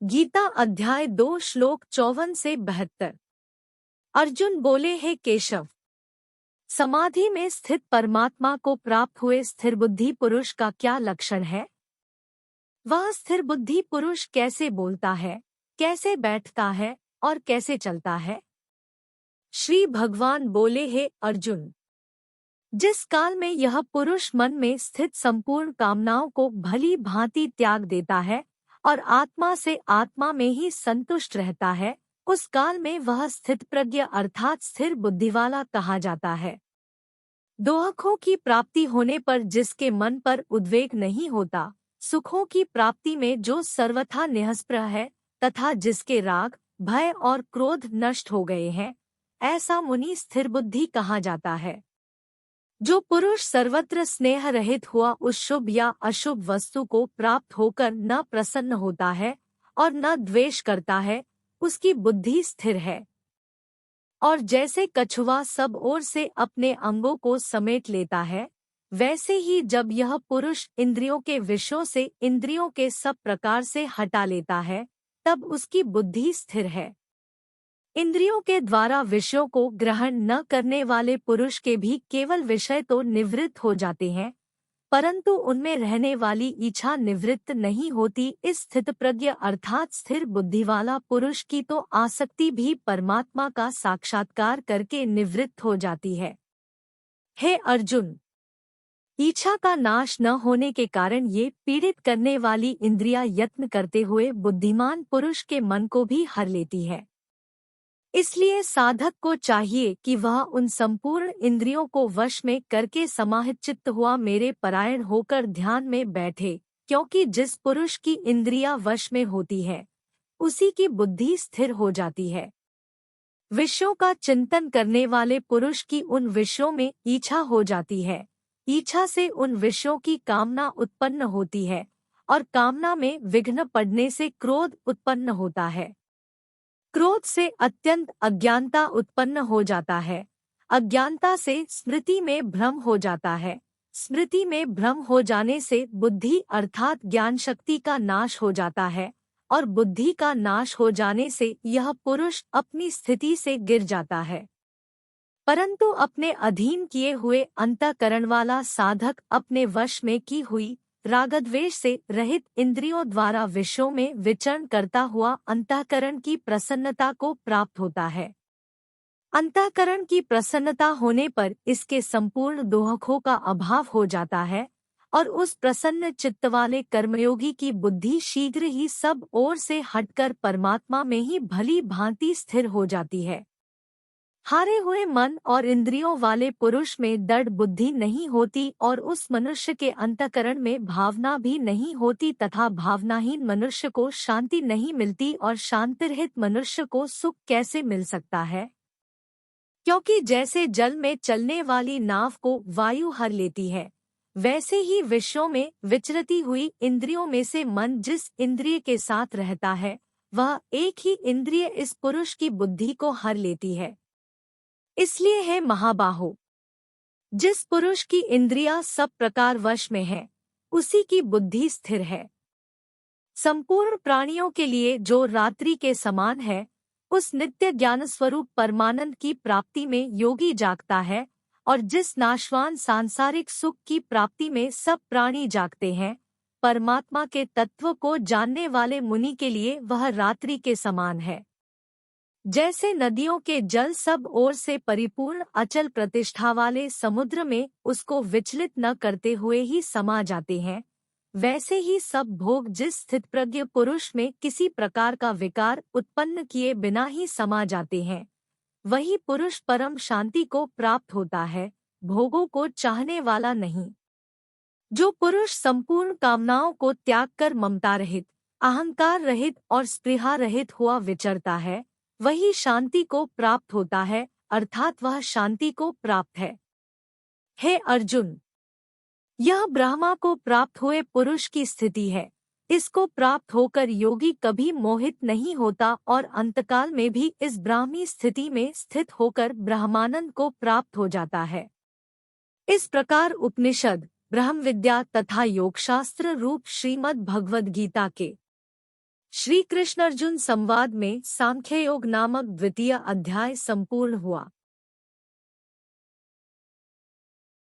गीता अध्याय 2 श्लोक 54 से 72। अर्जुन बोले, हे केशव, समाधि में स्थित परमात्मा को प्राप्त हुए स्थिर बुद्धि पुरुष का क्या लक्षण है? वह स्थिर बुद्धि पुरुष कैसे बोलता है, कैसे बैठता है और कैसे चलता है? श्री भगवान बोले, हे अर्जुन, जिस काल में यह पुरुष मन में स्थित संपूर्ण कामनाओं को भली भांति त्याग देता है और आत्मा से आत्मा में ही संतुष्ट रहता है, उस काल में वह स्थित प्रज्ञ अर्थात स्थिर बुद्धि वाला कहा जाता है। दोहखों की प्राप्ति होने पर जिसके मन पर उद्वेग नहीं होता, सुखों की प्राप्ति में जो सर्वथा निःस्पृह है तथा जिसके राग, भय और क्रोध नष्ट हो गए हैं, ऐसा मुनि स्थिर बुद्धि कहा जाता है। जो पुरुष सर्वत्र स्नेह रहित हुआ उस शुभ या अशुभ वस्तु को प्राप्त होकर न प्रसन्न होता है और न द्वेष करता है, उसकी बुद्धि स्थिर है। और जैसे कछुआ सब ओर से अपने अंगों को समेट लेता है, वैसे ही जब यह पुरुष इंद्रियों के विषयों से इंद्रियों के सब प्रकार से हटा लेता है, तब उसकी बुद्धि स्थिर है। इंद्रियों के द्वारा विषयों को ग्रहण न करने वाले पुरुष के भी केवल विषय तो निवृत्त हो जाते हैं, परंतु उनमें रहने वाली इच्छा निवृत्त नहीं होती। इस स्थित प्रज्ञ अर्थात स्थिर बुद्धि वाला पुरुष की तो आसक्ति भी परमात्मा का साक्षात्कार करके निवृत्त हो जाती है। हे अर्जुन, इच्छा का नाश न होने के कारण ये पीड़ित करने वाली इंद्रियां यत्न करते हुए बुद्धिमान पुरुष के मन को भी हर लेती है। इसलिए साधक को चाहिए कि वह उन संपूर्ण इंद्रियों को वश में करके समाहित चित्त हुआ मेरे परायण होकर ध्यान में बैठे, क्योंकि जिस पुरुष की इंद्रियां वश में होती है, उसी की बुद्धि स्थिर हो जाती है। विषयों का चिंतन करने वाले पुरुष की उन विषयों में इच्छा हो जाती है, इच्छा से उन विषयों की कामना उत्पन्न होती है और कामना में विघ्न पड़ने से क्रोध उत्पन्न होता है। क्रोध से अत्यंत अज्ञानता उत्पन्न हो जाता है, अज्ञानता से स्मृति में भ्रम हो जाता है, स्मृति में भ्रम हो जाने से बुद्धि अर्थात ज्ञान शक्ति का नाश हो जाता है और बुद्धि का नाश हो जाने से यह पुरुष अपनी स्थिति से गिर जाता है। परंतु अपने अधीन किए हुए अंतःकरण वाला साधक अपने वश में की हुई रागद्वेष से रहित इंद्रियों द्वारा विषयों में विचरण करता हुआ अंतःकरण की प्रसन्नता को प्राप्त होता है। अंतःकरण की प्रसन्नता होने पर इसके संपूर्ण दोहखों का अभाव हो जाता है और उस प्रसन्न चित्त वाले कर्मयोगी की बुद्धि शीघ्र ही सब ओर से हटकर परमात्मा में ही भली भांति स्थिर हो जाती है। हारे हुए मन और इंद्रियों वाले पुरुष में दृढ़ बुद्धि नहीं होती और उस मनुष्य के अंतःकरण में भावना भी नहीं होती तथा भावनाहीन मनुष्य को शांति नहीं मिलती और शांतिरहित मनुष्य को सुख कैसे मिल सकता है? क्योंकि जैसे जल में चलने वाली नाव को वायु हर लेती है, वैसे ही विषयों में विचरती हुई इंद्रियों में से मन जिस इंद्रिय के साथ रहता है, वह एक ही इंद्रिय इस पुरुष की बुद्धि को हर लेती है। इसलिए है महाबाहो, जिस पुरुष की इंद्रियां सब प्रकार वश में है, उसी की बुद्धि स्थिर है। संपूर्ण प्राणियों के लिए जो रात्रि के समान है, उस नित्य ज्ञान स्वरूप परमानंद की प्राप्ति में योगी जागता है और जिस नाशवान सांसारिक सुख की प्राप्ति में सब प्राणी जागते हैं, परमात्मा के तत्व को जानने वाले मुनि के लिए वह रात्रि के समान है। जैसे नदियों के जल सब ओर से परिपूर्ण अचल प्रतिष्ठा वाले समुद्र में उसको विचलित न करते हुए ही समा जाते हैं, वैसे ही सब भोग जिस स्थित प्रज्ञ पुरुष में किसी प्रकार का विकार उत्पन्न किए बिना ही समा जाते हैं, वही पुरुष परम शांति को प्राप्त होता है, भोगों को चाहने वाला नहीं। जो पुरुष संपूर्ण कामनाओं को त्याग कर ममता रहित, अहंकार रहित और स्पृहा रहित हुआ विचरता है, वही शांति को प्राप्त होता है, अर्थात वह शांति को प्राप्त है। हे अर्जुन, यह ब्रह्मा को प्राप्त हुए पुरुष की स्थिति है। इसको प्राप्त होकर योगी कभी मोहित नहीं होता और अंतकाल में भी इस ब्राह्मी स्थिति में स्थित होकर ब्रह्मानंद को प्राप्त हो जाता है। इस प्रकार उपनिषद, ब्रह्म विद्या तथा योगशास्त्र रूप श्रीमद् भगवद गीता के श्री कृष्ण अर्जुन संवाद में सांख्य योग नामक द्वितीय अध्याय संपूर्ण हुआ।